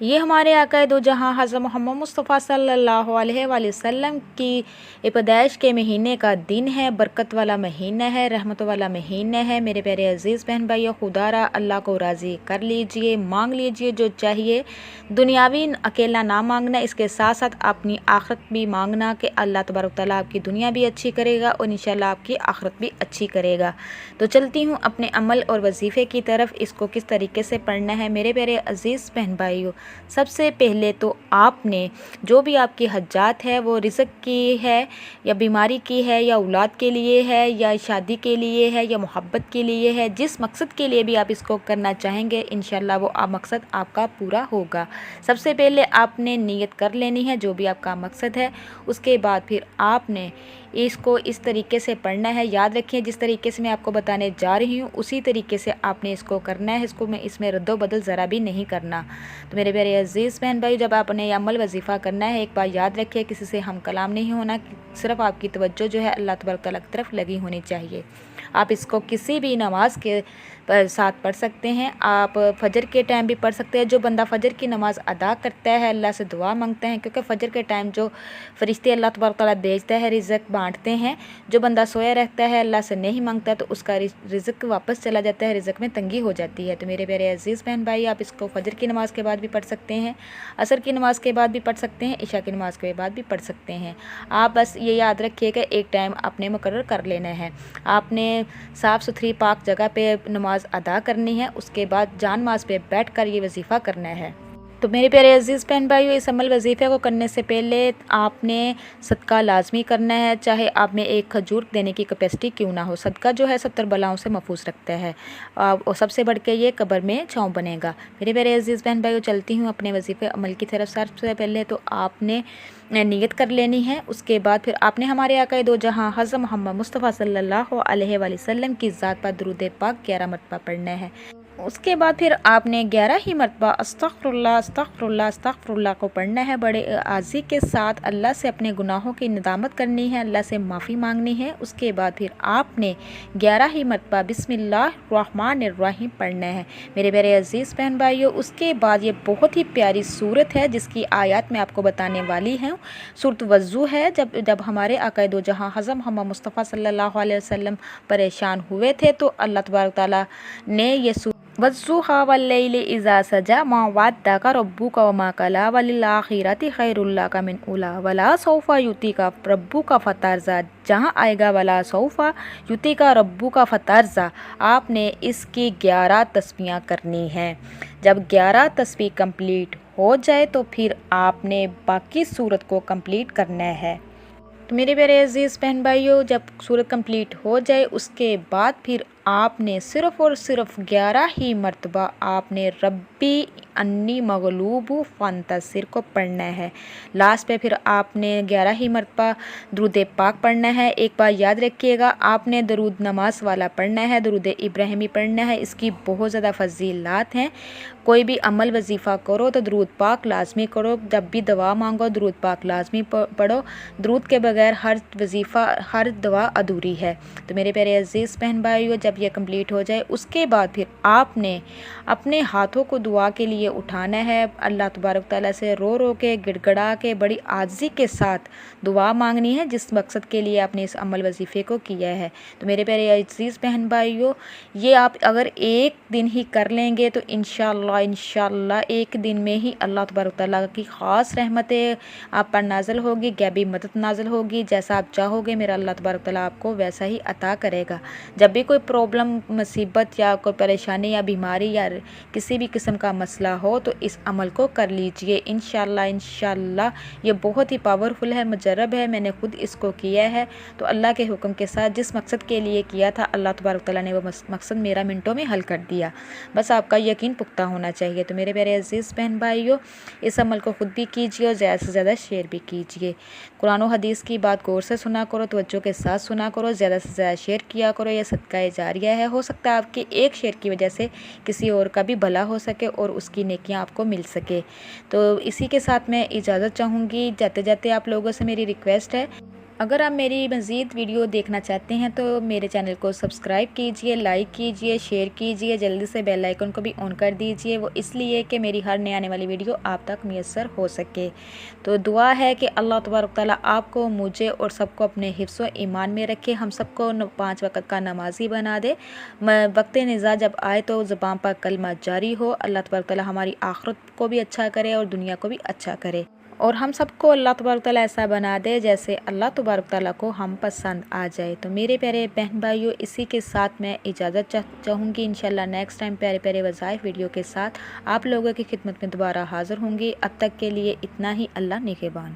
یہ ہمارے آقا دو جہاں حضرت محمد مصطفیٰ صلی اللہ علیہ وآلہ وسلم کی پیدائش کے مہینے کا دن ہے، برکت والا مہینہ ہے، رحمت والا مہینہ ہے۔ میرے پیارے عزیز بہن بھائیو، خدا را اللہ کو راضی کر لیجئے، مانگ لیجئے جو چاہیے۔ دنیاوی اکیلا نہ مانگنا، اس کے ساتھ ساتھ اپنی آخرت بھی مانگنا کہ اللہ تبارک تعالیٰ آپ کی دنیا بھی اچھی کرے گا اور انشاءاللہ آپ کی آخرت بھی اچھی کرے گا۔ تو چلتی ہوں اپنے عمل اور وظیفے کی طرف، اس کو کس طریقے سے پڑھنا ہے میرے پیارے عزیز بہن بھائیو۔ سب سے پہلے تو آپ نے جو بھی آپ کی حاجات ہے، وہ رزق کی ہے یا بیماری کی ہے یا اولاد کے لیے ہے یا شادی کے لیے ہے یا محبت کے لیے ہے، جس مقصد کے لیے بھی آپ اس کو کرنا چاہیں گے انشاءاللہ وہ مقصد آپ کا پورا ہوگا۔ سب سے پہلے آپ نے نیت کر لینی ہے جو بھی آپ کا مقصد ہے، اس کے بعد پھر آپ نے اس کو اس طریقے سے پڑھنا ہے۔ یاد رکھیں جس طریقے سے میں آپ کو بتانے جا رہی ہوں اسی طریقے سے آپ نے اس کو کرنا ہے، اس میں رد و بدل ذرا بھی نہیں کرنا۔ تو میرے پیارے عزیز بہن بھائی، جب آپ نے یہ عمل وظیفہ کرنا ہے، ایک بار یاد رکھیے کسی سے ہم کلام نہیں ہونا، صرف آپ کی توجہ جو ہے اللہ تبارک تعالیٰ کی طرف لگی ہونی چاہیے۔ آپ اس کو کسی بھی نماز کے ساتھ پڑھ سکتے ہیں، آپ فجر کے ٹائم بھی پڑھ سکتے ہیں۔ جو بندہ فجر کی نماز ادا کرتا ہے، اللہ سے دعا مانگتا ہے، کیونکہ فجر کے ٹائم جو فرشتے اللہ تبارک تعالیٰ بھیجتا ہے رزق بانٹتے ہیں، جو بندہ سویا رہتا ہے اللہ سے نہیں مانگتا تو اس کا رزق واپس چلا جاتا ہے، رزق میں تنگی ہو جاتی ہے۔ تو میرے پیارے عزیز بہن بھائی، آپ اس کو فجر کی نماز کے بعد بھی پڑھ سکتے ہیں، عصر کی نماز کے بعد بھی پڑھ سکتے ہیں، عشاء کی نماز کے بعد بھی پڑھ سکتے ہیں۔ آپ بس یہ یاد رکھیے کہ ایک ٹائم آپ نے مقرر کر لینا ہے، آپ نے صاف ستھری پاک جگہ پہ نماز ادا کرنی ہے، اس کے بعد جان ماز پہ بیٹھ کر یہ وظیفہ کرنا ہے۔ تو میرے پیارے عزیز بہن بھائیو، اس عمل وظیفے کو کرنے سے پہلے آپ نے صدقہ لازمی کرنا ہے، چاہے آپ میں ایک کھجور دینے کی کیپیسٹی کیوں نہ ہو۔ صدقہ جو ہے 70 بلاؤں سے محفوظ رکھتا ہے اور سب سے بڑھ کے یہ قبر میں چھاؤں بنے گا۔ میرے پیارے عزیز بہن بھائیو، چلتی ہوں اپنے وظیفے عمل کی طرف۔ سب سے پہلے تو آپ نے نیت کر لینی ہے، اس کے بعد پھر آپ نے ہمارے آقا دو جہاں حضرت محمد مصطفیٰ صلی اللہ علیہ وآلہ وسلم کی ذات پر درود پاک 11 مرتبہ پڑھنا ہے۔ اس کے بعد پھر آپ نے 11 ہی مرتبہ استغفر اللہ استغفر اللہ استغفر اللہ کو پڑھنا ہے، بڑے عاجزی کے ساتھ اللہ سے اپنے گناہوں کی ندامت کرنی ہے، اللہ سے معافی مانگنی ہے۔ اس کے بعد پھر آپ نے 11 ہی مرتبہ بسم اللہ الرحمن الرحیم پڑھنا ہے میرے پیارے عزیز بہن بھائیو۔ اس کے بعد یہ بہت ہی پیاری سورت ہے جس کی آیات میں آپ کو بتانے والی ہوں۔ سورت وضو ہے، جب ہمارے آقا دو جہاں حضرت محمد مصطفیٰ صلی اللہ علیہ وسلم پریشان ہوئے تھے تو اللہ تبارک تعالیٰ نے یہ سورت وَالضُّحَىٰ وَاللَّيْلِ إِذَا سَجَىٰ مَا وَدَّعَكَ رَبُّكَ وَمَا قَلَىٰ وَلَلْآخِرَةِ خَيْرٌ لَّكَ مِنَ الْأُولَىٰ وَلَا سَوْفَ يُعْطِيكَ رَبُّكَ فَتَرْضَىٰ۔ جہاں آئے گا وَلَا سَوْفَ يُعْطِيكَ رَبُّكَ فَتَرْضَىٰ، آپ نے اس کی 11 تسبیحاں کرنی ہیں۔ جب 11 تسبیح کمپلیٹ ہو جائے تو پھر آپ نے باقی سورت کو کمپلیٹ کرنا ہے۔ تو میرے پیارے عزیز بہن بھائیو، جب سورت کمپلیٹ ہو جائے اس کے بعد پھر آپ نے صرف اور صرف 11 ہی مرتبہ آپ نے ربی انی مغلوب فانتصر کو پڑھنا ہے۔ لاسٹ پہ پھر آپ نے 11 ہی مرتبہ درود پاک پڑھنا ہے۔ ایک بار یاد رکھیے گا، آپ نے درود نماز والا پڑھنا ہے، درود ابراہیمی پڑھنا ہے، اس کی بہت زیادہ فضیلات ہیں۔ کوئی بھی عمل وظیفہ کرو تو درود پاک لازمی کرو، جب بھی دعا مانگو درود پاک لازمی پڑھو، درود کے بغیر ہر وظیفہ ہر دعا ادھوری ہے۔ تو میرے پیارے عزیز بہن بھائیو، جب یہ کمپلیٹ ہو جائے اس کے بعد پھر آپ نے اپنے ہاتھوں کو دعا کے لیے اٹھانا ہے، اللہ تبارک تعالیٰ سے رو رو کے گڑ گڑا کے بڑی عاجزی کے ساتھ دعا مانگنی ہے جس مقصد کے لیے آپ نے اس عمل وظیفے کو کیا ہے۔ تو میرے پیارے عزیز بہن بھائیو، یہ آپ اگر ایک دن ہی کر لیں گے تو انشاءاللہ ایک دن میں ہی اللہ تبارک تعالیٰ کی خاص رحمتیں آپ پر نازل ہوگی، غیبی مدد نازل ہوگی، جیسا آپ چاہو گے میرا اللہ تبارک تعالیٰ آپ کو ویسا ہی عطا کرے گا۔ جب بھی کوئی پرابلم، مصیبت یا کوئی پریشانی یا بیماری یا کسی بھی قسم کا مسئلہ ہو تو اس عمل کو کر لیجئے، انشاءاللہ یہ بہت ہی پاورفل ہے، مجرب ہے، میں نے خود اس کو کیا ہے۔ تو اللہ کے حکم کے ساتھ جس مقصد کے لیے کیا تھا اللہ تبارک تعالیٰ نے وہ مقصد میرا منٹوں میں حل کر دیا، بس آپ کا یقین پختہ ہونا چاہیے۔ تو میرے پیارے عزیز بہن بھائیو، اس عمل کو خود بھی کیجیے اور زیادہ سے زیادہ شیئر بھی کیجیے۔ قرآن و حدیث کی بات غور سے سنا کرو، توجہ کے ساتھ سنا کرو، زیادہ سے زیادہ شیئر کیا کرو، یہ صدقہ جاریہ ہے، ہو سکتا ہے آپ کے ایک شیئر کی وجہ سے کسی اور کا بھی بھلا ہو سکے اور اس کی نیکیاں آپ کو مل سکے۔ تو اسی کے ساتھ میں اجازت چاہوں گی، جاتے جاتے آپ لوگوں سے میری ریکویسٹ ہے اگر آپ میری مزید ویڈیو دیکھنا چاہتے ہیں تو میرے چینل کو سبسکرائب کیجئے، لائک کیجئے، شیئر کیجئے، جلدی سے بیل آئیکن کو بھی آن کر دیجئے، وہ اس لیے کہ میری ہر نئی آنے والی ویڈیو آپ تک میسر ہو سکے۔ تو دعا ہے کہ اللہ تبارک تعالیٰ آپ کو، مجھے اور سب کو اپنے حفظ و ایمان میں رکھے، ہم سب کو 5 وقت کا نمازی بنا دے، وقت نزاع جب آئے تو زبان پر کلمہ جاری ہو۔ اللہ تبارک تعالیٰ ہماری آخرت کو بھی اچھا کرے اور دنیا کو بھی اچھا کرے، اور ہم سب کو اللہ تبارک تعالیٰ ایسا بنا دے جیسے اللہ تبارک تعالیٰ کو ہم پسند آ جائے۔ تو میرے پیارے بہن بھائیوں، اسی کے ساتھ میں اجازت چاہوں گی۔ انشاءاللہ نیکسٹ ٹائم پیارے پیارے وظائف ویڈیو کے ساتھ آپ لوگوں کی خدمت میں دوبارہ حاضر ہوں گی۔ اب تک کے لیے اتنا ہی۔ اللہ نگہبان۔